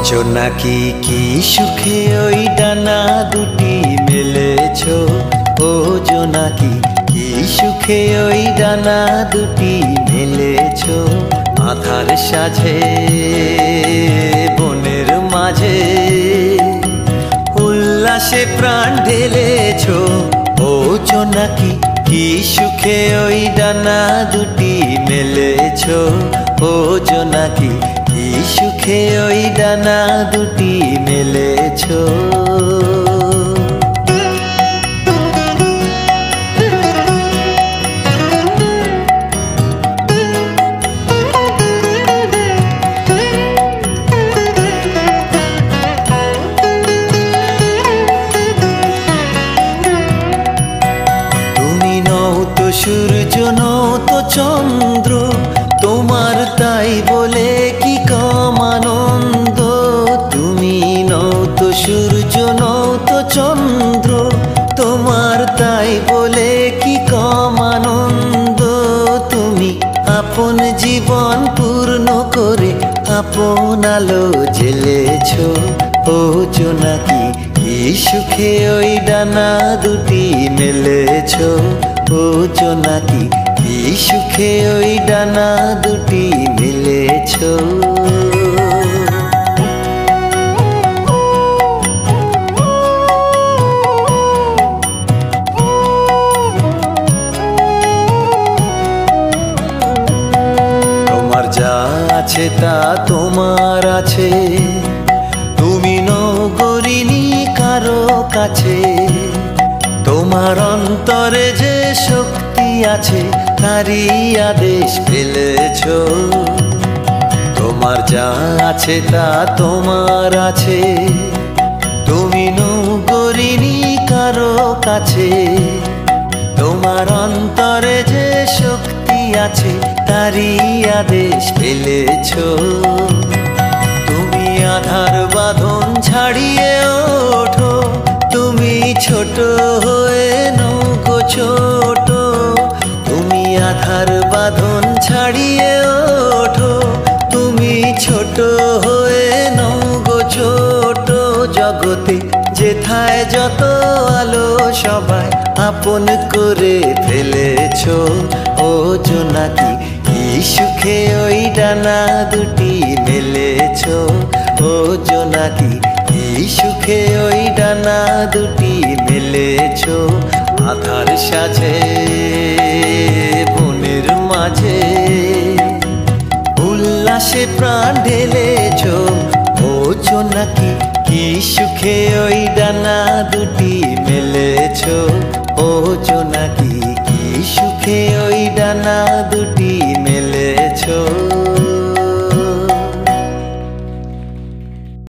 জোনাকি কি সুখে ওই ডানা দুটি মেলেছো, ও জোনাকি কি সুখে ওই ডানা দুটি মেলেছো। আধার সাজে বনের মাঝে উল্লাসে প্রাণ ঢেলেছো, ও জোনাকি কি সুখে ওই ডানা দুটি মেলেছো। ও জোনাকি কি সুখে ওই ডানা দুটি মেলেছো। তুমি নও তো সূর্য, নও তো চন্দ্র, তোমার তাই বলে কি কম আনন্দ। তুমি নও তো সূর্য, নও তো চন্দ্র, তোমার তাই বলে কি কম আনন্দ। তুমি আপন জীবন পূর্ণ করে আপন আলো জ্বেলেছো, ও জোনাকি কি সুখে ওই ডানা দুটি মেলেছো। ও জোনাকি কি সুখে ওই ডানা দুটি মেলেছো। তোমার যা আছে তা তোমার আছে, তুমি নও গরিনি কারো কাছে। তোমার অন্তরে যে শক্তি আছে তারই আদেশ পেলেছো। তোমার যা আছে তা তোমার আছে, তুমি নও গরিনি কারো কাছে। তোমার অন্তরে যে শক্তি আছে তারই আদেশ পেলেছো। তুমি আধার বাঁধন ছাড়িয়ে ওঠো, তুমি ছোট হয়ে নৌকো ছোট। তুমি আধার বাঁধন ছাড়িয়ে ওঠো, তুমি ছোট হয়ে নৌকো ছোট। জগতে যেথায় যত আলো সবাই আপন করে ফেলেছো, ও জোনাকি কি সুখে ওই ডানা দুটি মেলেছো। ও জোনাকি কি সুখে ওই ডানা দুটি মেলেছো। আধার সাজে বনের মাঝে উল্লাসে প্রাণ ঢেলেছো, ও জোনাকি কি সুখে ওই ডানা দুটি মেলেছো।